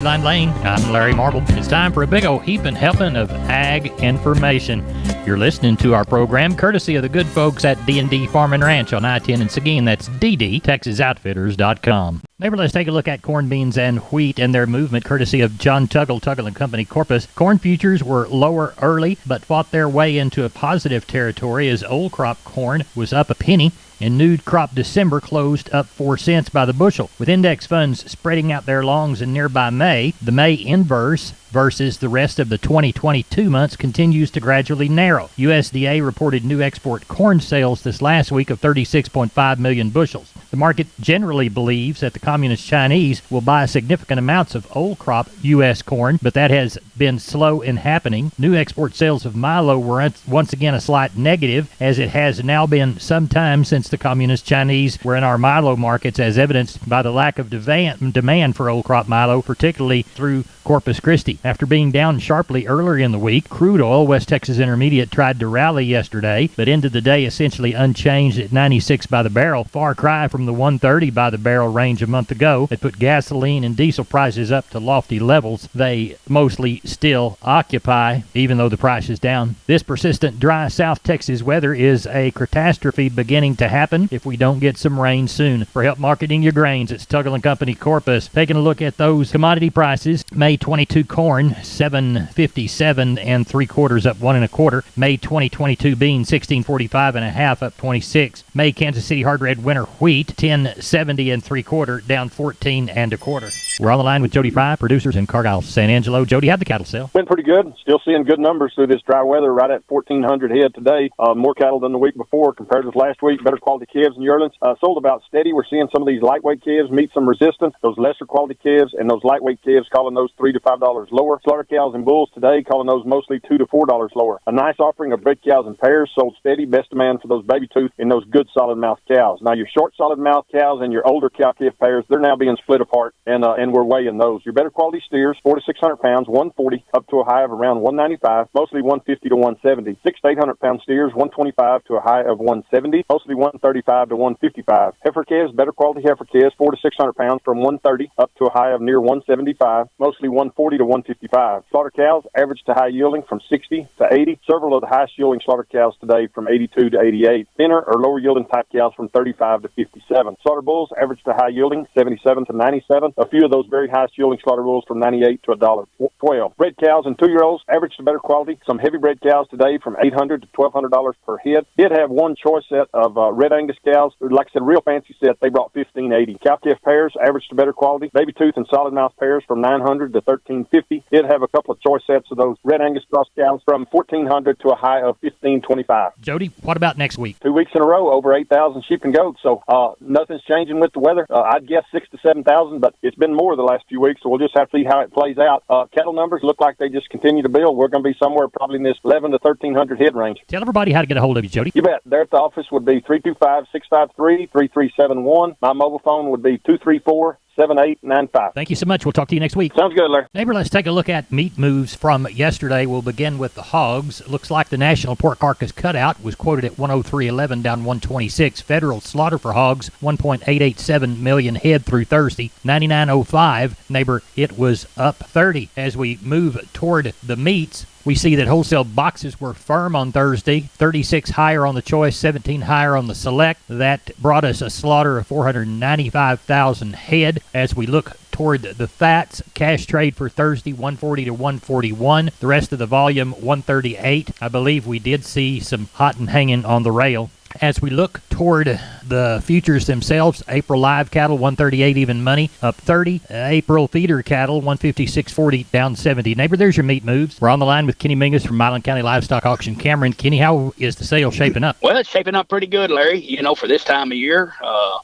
Line Lane, I'm Larry Marble. It's time for a big old heaping helping of ag information. You're listening to our program courtesy of the good folks at D&D Farm and Ranch on I-10 in Seguin. That's ddtexasoutfitters.com. Neighbor, let's take a look at corn, beans, and wheat and their movement courtesy of John Tuggle & Company, Corpus. Corn futures were lower early, but fought their way into a positive territory as old crop corn was up a penny. And new crop December closed up 4 cents by the bushel. With index funds spreading out their longs in nearby May, the May inverse versus the rest of the 2022 months continues to gradually narrow. USDA reported new export corn sales this last week of 36.5 million bushels. The market generally believes that the Communist Chinese will buy significant amounts of old crop U.S. corn, but that has been slow in happening. New export sales of milo were once again a slight negative, as it has now been some time since the Communist Chinese were in our milo markets, as evidenced by the lack of demand for old crop milo, particularly through Corpus Christi. After being down sharply earlier in the week, crude oil, West Texas Intermediate, tried to rally yesterday, but ended the day essentially unchanged at 96 by the barrel. Far cry from the 130 by the barrel range a month ago. That put gasoline and diesel prices up to lofty levels they mostly still occupy, even though the price is down. This persistent dry South Texas weather is a catastrophe beginning to happen if we don't get some rain soon. For help marketing your grains, it's Tuggle & Company, Corpus. Taking a look at those commodity prices. May 22 corn, $7.57 and 3/4, up 1 1/4. May 2022 beans, $16.45 1/2, up 26. May Kansas City hard red winter wheat, $10.70 and 3/4, down 14 1/4. We're on the line with Jody Fry, producers in Cargyle, San Angelo. Jody, how'd the cattle sell? Been pretty good. Still seeing good numbers through this dry weather, right at 1,400 head today. More cattle than the week before compared with last week. Better quality calves and yearlings. Sold about steady. We're seeing some of these lightweight calves meet some resistance. Those lesser quality calves and those lightweight calves calling those $3 to $5 lower. Slaughter cows and bulls today calling those mostly $2 to $4 lower. A nice offering of bred cows and pairs sold steady. Best demand for those baby tooth and those good solid mouth cows. Now your short solid mouth cows and your older cow calf pairs, they're now being split apart, and we're weighing those. Your better quality steers, 400 to 600 pounds, 140 up to a high of around 195, mostly 150 to 170. 600 to 800 pound steers, 125 to a high of 170, mostly 135 to 155. Heifer calves, better quality heifer calves, 400 to 600 pounds, from 130 up to a high of near 175, mostly 140 to 155. Slaughter cows, average to high yielding from 60 to 80. Several of the highest yielding slaughter cows today from 82 to 88. Thinner or lower yielding type cows from 35 to 57. Slaughter bulls, average to high yielding 77 to 97. A few of those very highest yielding slaughter bulls from 98 to $1.12. Bred cows and 2-year-olds, average to better quality. Some heavy bred cows today from $800 to $1,200 per head. Did have one choice set of red Angus cows. Like I said, real fancy set. They brought $1,580. Cow calf pairs, average to better quality. Baby tooth and solid mouth pairs from $900 to $1,350. Did have a couple of choice sets of those red Angus cross cows from $1,400 to a high of $1,525. Jody, what about next week? 2 weeks in a row, over 8,000 sheep and goats. So nothing's changing with the weather. I'd guess 6,000 to 7,000, but it's been more the last few weeks, so we'll just have to see how it plays out. Cattle numbers look like they just continue to build. We're going to be somewhere probably in this 11 to 1,300 head range. Tell everybody how to get a hold of you, Jody. You bet. There at the office would be 325-653-3371. My mobile phone would be 234-7895. Thank you so much. We'll talk to you next week. Sounds good, Larry. Neighbor, let's take a look at meat moves from yesterday. We'll begin with the hogs. Looks like the national pork carcass cutout was quoted at 103.11, down 126. Federal slaughter for hogs, 1.887 million head through Thursday, 99.05. Neighbor, it was up 30. As we move toward the meats, we see that wholesale boxes were firm on Thursday, 36 higher on the choice, 17 higher on the select. That brought us a slaughter of 495,000 head. As we look toward the fats, cash trade for Thursday, 140 to 141. The rest of the volume, 138. I believe we did see some hot and hanging on the rail. As we look toward the futures themselves, April live cattle, 138 even money, up 30. April feeder cattle, 156.40, down 70. Neighbor, there's your meat moves. We're on the line with Kenny Mingus from Milan County Livestock Auction. Cameron, Kenny, how is the sale shaping up? Well, it's shaping up pretty good, Larry. You know, for this time of year,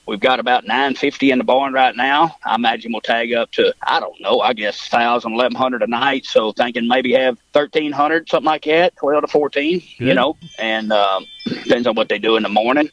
we've got about 950 in the barn right now. I imagine we'll tag up to, I don't know, I guess 1,000, 1,100 a night. So thinking maybe have 1,300, something like that, 12 to 14, Good. you know, and depends on what they do in the morning.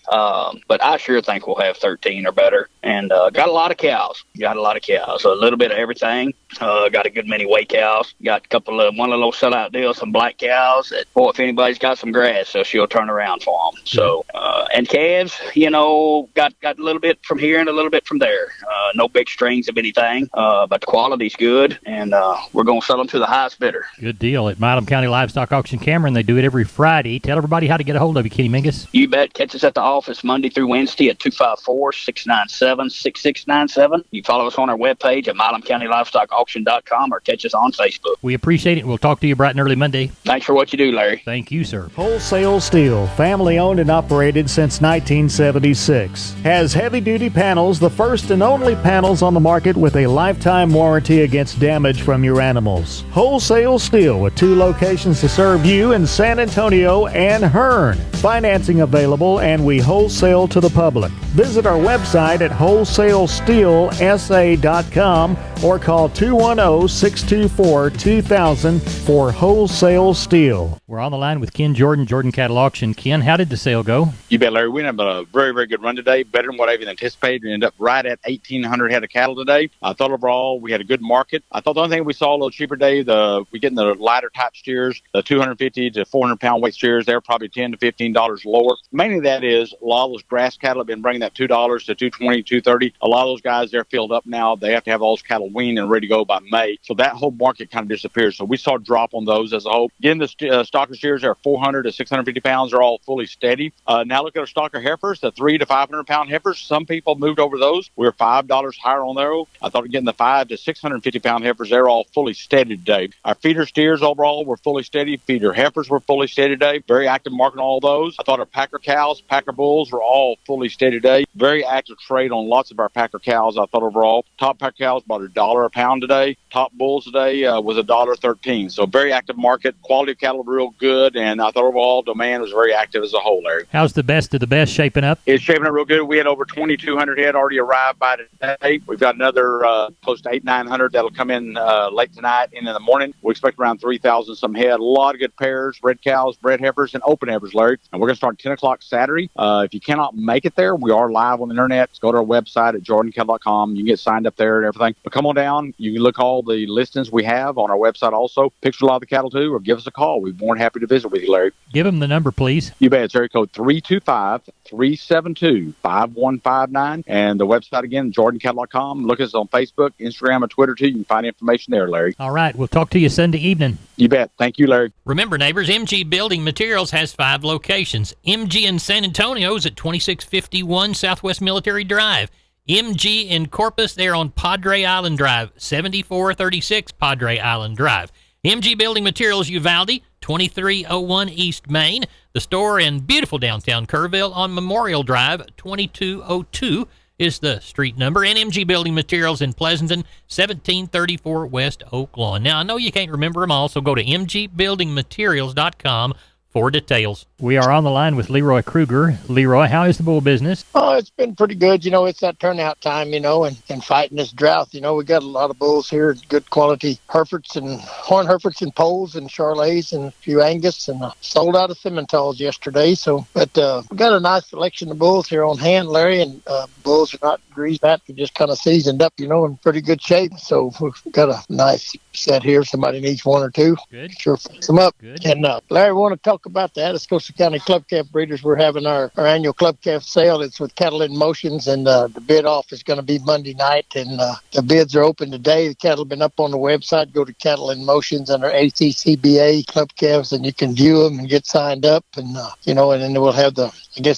But I sure think we'll have 13 or better. And got a lot of cows. A little bit of everything. Got a good many weight cows. Got one little sellout deal, some black cows that, boy, if anybody's got some grass, so she'll turn around for them. So, and calves, got a little bit from here and a little bit from there. No big strings of anything, but the quality's good, and we're going to sell them to the highest bidder. Good deal at Milam County Livestock Auction, Cameron. They do it every Friday. Tell everybody how to get a hold of you, Kenny Mingus. You bet. Catch us at the office Monday through Wednesday at 254-697-6697. You follow us on our webpage at MilamCountyLivestockAuction.com or catch us on Facebook. We appreciate it. We'll talk to you bright and early Monday. Thanks for what you do, Larry. Thank you, sir. Wholesale Steel, family owned and operated since 1976. Has heavy-duty panels, the first and only panels on the market with a lifetime warranty against damage from your animals. Wholesale Steel with 2 locations to serve you in San Antonio and Hearn. Financing available, and we wholesale to the public. Visit our website at wholesalesteelsa.com or call 210-624-2000 for Wholesale Steel. We're on the line with Ken Jordan, Jordan Cattle Auction. Ken, how did the sale go? You bet, Larry. We had a very, very good run today, better than what I even anticipated. We ended up right at 1,800 head of cattle today. I thought overall we had a good market. I thought the only thing we saw a little cheaper today, we getting the lighter type steers, the 250 to 400 pound weight steers, they're probably $10 to $15 lower. Mainly that is a lot of those grass cattle have been bringing that $2 to $2.20, $2.30. A lot of those guys, they're filled up now. They have to have all those cattle weaned and ready to go by May. So that whole market kind of disappears. So we saw a drop on those as a whole. Again, the Stalker steers are 400 to 650 pounds. They're all fully steady. Now look at our Stalker Heifers, the 300 to 500 pound heifers. Some people moved over those. We're $5 higher on those. I thought again the 5 to 650 pound heifers, they're all fully steady today. Our feeder steers overall were fully steady. Feeder heifers were fully steady today. Very active market on all those. I thought our Packer cows, Packer bulls were all fully steady today. Very active trade on lots of our Packer cows. I thought overall top Packer cows about $1 a pound today. Top bulls today was $1.13. So very active market. Quality of cattle real good, and I thought overall demand was very active as a whole, Larry. How's the best of the best shaping up? It's shaping up real good. We had over 2,200 head already arrived by today. We've got another close to 800-900 that'll come in late tonight and in the morning. We expect around 3,000 some head. A lot of good pairs, red cows, bred heifers, and open heifers, Larry. And we're going to start at 10 o'clock Saturday. If you cannot make it there, we are live on the internet. Go to our website at jordancattle.com. You can get signed up there and everything. But come on down. You can look all the listings we have on our website also. Picture a lot of the cattle too, or give us a call. We'd be more than happy to visit with you, Larry. Give them the number, please. You bet. It's area code 325-372-5159. And the website again, jordancattle.com. Look at us on Facebook, Instagram, and Twitter too. You can find information there, Larry. All right. We'll talk to you Sunday evening. You bet. Thank you, Larry. Remember, neighbors, MG Building Materials has 5 locations. MG in San Antonio is at 2651 Southwest Military Drive. MG in Corpus, they're on Padre Island Drive, 7436 Padre Island Drive. MG Building Materials Uvalde, 2301 East Main. The store in beautiful downtown Kerrville on Memorial Drive, 2202 is the street number. And MG Building Materials in Pleasanton, 1734 West Oak Lawn. Now, I know you can't remember them all, so go to mgbuildingmaterials.com for details. We are on the line with Leroy Kruger. Leroy, how is the bull business? Oh, it's been pretty good. It's that turnout time, and fighting this drought. We got a lot of bulls here, good quality Herefords and horn Herefords and poles and Charolais and a few Angus, and sold out of Simmentals yesterday. But we got a nice selection of bulls here on hand, Larry, and bulls are not greased back. They're just kind of seasoned up, in pretty good shape. So we've got a nice set here. If somebody needs one or two, good. Sure fix them up. Good. And Larry, want to talk about the Atascosa County Club Calf Breeders. We're having our annual Club Calf sale. It's with Cattle in Motions, and the bid off is going to be Monday night, and the bids are open today. The cattle have been up on the website. Go to Cattle in Motions under ACCBA Club Calves, and you can view them and get signed up, and and then we'll have the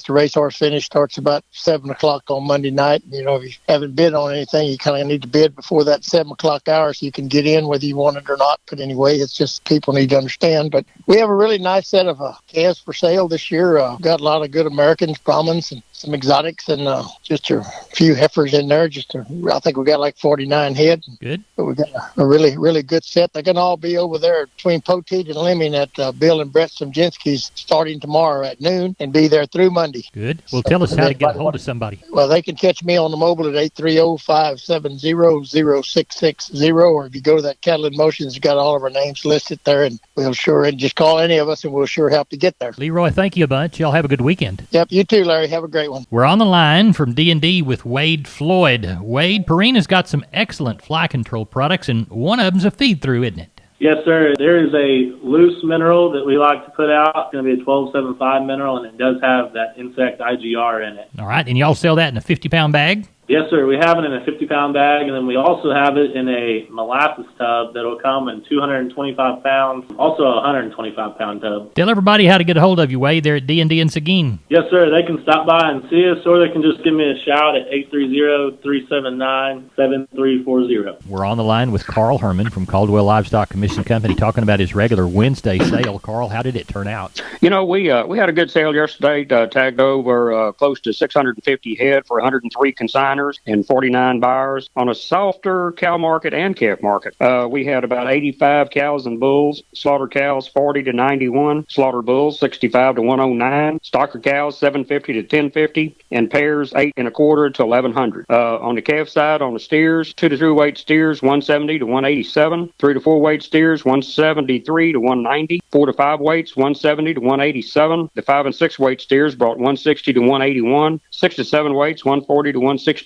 racehorse finish starts about 7 o'clock on Monday night. If you haven't bid on anything, you kind of need to bid before that 7 o'clock hour so you can get in whether you want it or not. But anyway, it's just people need to understand. But we have a really nice set of calves for sale this year. Got a lot of good Americans, Brahmins, and some exotics, and just a few heifers in there. I think we got like 49 head. Good. But we got a really, really good set. They're going to all be over there between Poteet and Lemming at Bill and Brett Simjinski's starting tomorrow at noon and be there through Monday. Good. Well, tell us how to get a hold of somebody. Well, they can catch me on the mobile at 830-570-0660, or if you go to that Cattle in Motions, you got all of our names listed there, and and just call any of us, and we'll sure help you get there. Leroy, thank you a bunch. Y'all have a good weekend. Yep, you too, Larry. Have a great one. one. We're on the line from D&D with Wade Floyd. Wade, Purina's got some excellent fly control products, and one of them's a feed-through, isn't it? Yes, sir. There is a loose mineral that we like to put out. It's going to be a 1275 mineral, and it does have that insect IGR in it. All right, and y'all sell that in a 50-pound bag? Yes, sir. We have it in a 50-pound bag, and then we also have it in a molasses tub that will come in 225 pounds, also a 125-pound tub. Tell everybody how to get a hold of you, Wade, there at D&D in Seguin. Yes, sir. They can stop by and see us, or they can just give me a shout at 830-379-7340. We're on the line with Carl Herman from Caldwell Livestock Commission Company talking about his regular Wednesday sale. Carl, how did it turn out? You know, we had a good sale yesterday, tagged over close to 650 head for 103 consignors and 49 buyers. On a softer cow market and calf market, we had about 85 cows and bulls, slaughter cows 40 to 91, slaughter bulls 65 to 109, stalker cows 750 to 1050, and pairs 8 1/4 to 1100. On the calf side, on the steers, 2 to 3 weight steers 170 to 187, 3 to 4 weight steers 173 to 190, 4 to 5 weights 170 to 187. The 5 and 6 weight steers brought 160 to 181, 6 to 7 weights 140 to 163,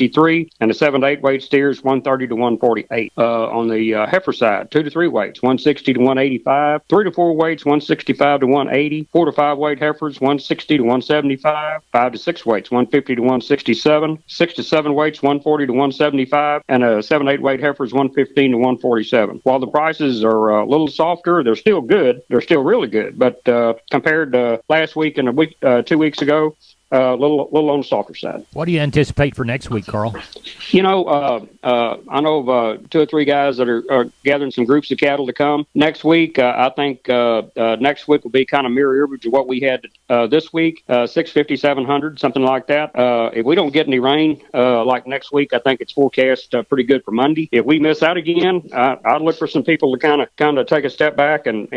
and the 7 to 8 weight steers 130 to 148. On the heifer side, 2 to 3 weights 160 to 185, 3 to 4 weights 165 to 180, 4 to 5 weight heifers 160 to 175, 5 to 6 weights 150 to 167, 6 to 7 weights 140 to 175, and 7 to 8 weight heifers 115 to 147. While the prices are a little softer, they're still good. They're still really good, but compared to last week and a week, 2 weeks ago, a little on the softer side. What do you anticipate for next week, Carl? You know, I know of 2 or 3 guys that are gathering some groups of cattle to come. Next week, I think next week will be kind of mirror image of what we had this week, 650, 700, something like that. If we don't get any rain like next week, I think it's forecast pretty good for Monday. If we miss out again, I'd look for some people to kind of take a step back and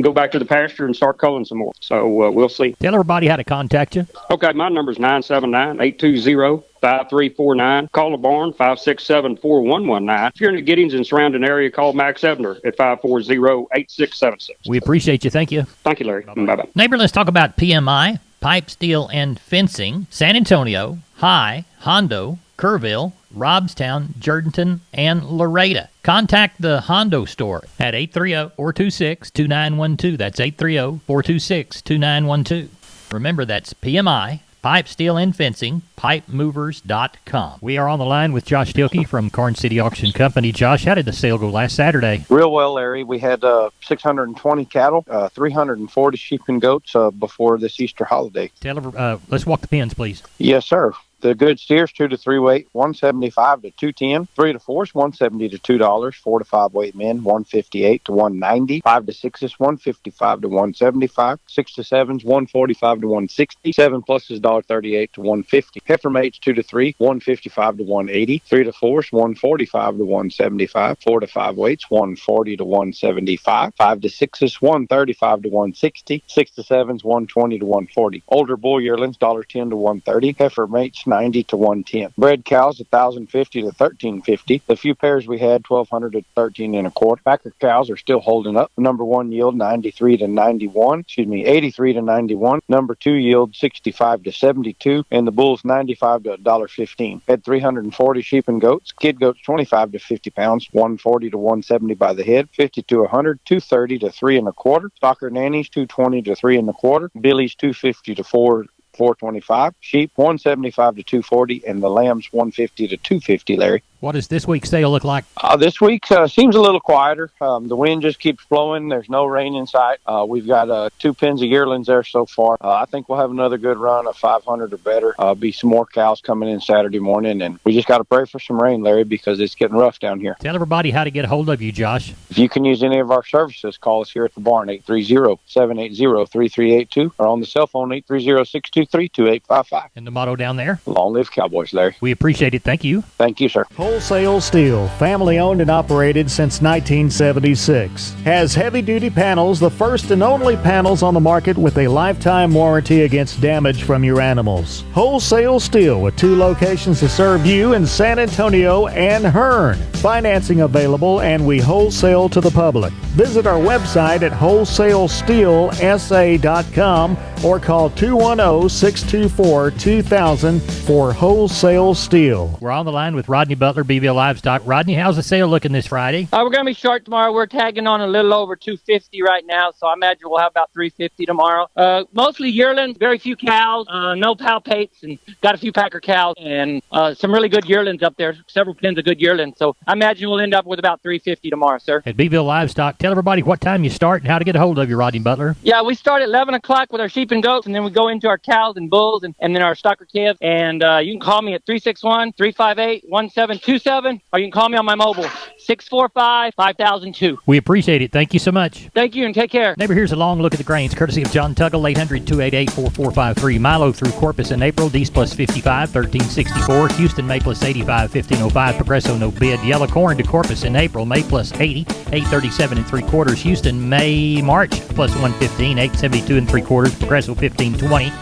go back to the pasture and start culling some more. So we'll see. Tell everybody how to contact you. Okay, my number is 979-820-5349. Call the barn, 567-4119. If you're in the Giddings and surrounding area, call Max Ebner at 540-8676. We appreciate you. Thank you. Thank you, Larry. Bye-bye. Neighbor, let's talk about PMI, pipe, steel, and fencing. San Antonio, High, Hondo, Kerrville, Robstown, Jourdanton, and Loretta. Contact the Hondo store at 830-426-2912. That's 830-426-2912. Remember, that's PMI, pipe, steel, and fencing, pipemovers.com. We are on the line with Josh Tilkey from Corn City Auction Company. Josh, how did the sale go last Saturday? Real well, Larry. We had 620 cattle, 340 sheep and goats before this Easter holiday. Let's walk the pins, please. Yes, sir. The good steers, 2 to 3 weight, 175 to 210. 3 to 4s, 170 to $2. 4 to 5 weight men, 158 to 190. 5 to 6s, 155 to 175. 6 to 7s, 145 to 160. 7 pluses, $1.38 to 150. Heifer mates, 2 to 3, 155 to 180. 3 to 4s, 145 to 175. 4 to 5 weights, 140 to 175. 5 to 6s, 135 to 160. 6 to 7s, 120 to 140. Older bull yearlings, $1.10 to 130. Heifer mates, 90 to 110. Bred cows, 1,050 to 1,350. The few pairs we had, 1,200 to 13 1/4. Packer cows are still holding up. Number 1 yield, 83 to 91. 83 to 91. Number 2 yield, 65 to 72. And the bulls, 95 to $1.15. Had 340 sheep and goats. Kid goats, 25 to 50 pounds. 140 to 170 by the head. 50 to 100. 230 to 3 1/4. Stalker nannies, 220 to 3 1/4. Billies, 250 to 425. Sheep, 175 to 240, and the lambs, 150 to 250, Larry. What does this week's sale look like? This week seems a little quieter. The wind just keeps blowing. There's no rain in sight. We've got 2 pens of yearlings there so far. I think we'll have another good run of 500 or better. Be some more cows coming in Saturday morning, and we just got to pray for some rain, Larry, because it's getting rough down here. Tell everybody how to get a hold of you, Josh. If you can use any of our services, call us here at the barn, 830-780-3382, or on the cell phone, 830-623-2855. And the motto down there? Long live Cowboys, Larry. We appreciate it. Thank you. Thank you, sir. Wholesale Steel, family owned and operated since 1976. Has heavy-duty panels, the first and only panels on the market with a lifetime warranty against damage from your animals. Wholesale Steel with 2 locations to serve you in San Antonio and Hearn. Financing available, and we wholesale to the public. Visit our website at wholesalesteelsa.com or call 210-624-2000 for wholesale steel. We're on the line with Rodney Butler, BVL Livestock. Rodney, how's the sale looking this Friday? We're going to be short tomorrow. We're tagging on a little over 250 right now, so I imagine we'll have about 350 tomorrow. Mostly yearlings, very few cows, no palpates, and got a few packer cows, and some really good yearlings up there, several pins of good yearlings. So I imagine we'll end up with about 350 tomorrow, sir. At BVL Livestock, tell everybody what time you start and how to get a hold of you, Rodney Butler. Yeah, we start at 11 o'clock with our sheep and goats, and then we go into our cows and bulls and then our Stalker calves. And you can call me at 361-358-1727, or you can call me on my mobile, 645-5002. We appreciate it. Thank you so much. Thank you, and take care. Neighbor, here's a long look at the grains, courtesy of John Tuggle, 800-288-4453. Milo through Corpus in April, D's plus 55, 1364. Houston, May plus 85, 1505. Progresso, no bid. Yellow corn to Corpus in April, May plus 80, 837 3/4. Houston, May, March plus 115, 872 3/4. Progresso, 1520.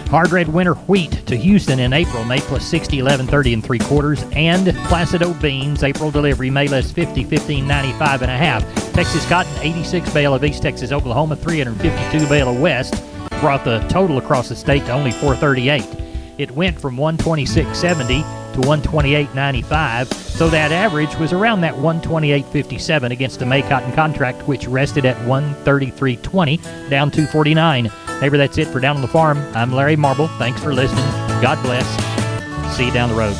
Hard red winter wheat to Houston in April, May plus 60, 1130 3/4. And Placido beans, April delivery, May less 50, 1595 1/2. Texas cotton, 86 bale of East Texas, Oklahoma, 352 bale of West, brought the total across the state to only 438. It went from 126.70 to 128.95, so that average was around that 128.57 against the May cotton contract, which rested at 133.20, down 249. Neighbor, that's it for Down on the Farm. I'm Larry Marble. Thanks for listening. God bless. See you down the road.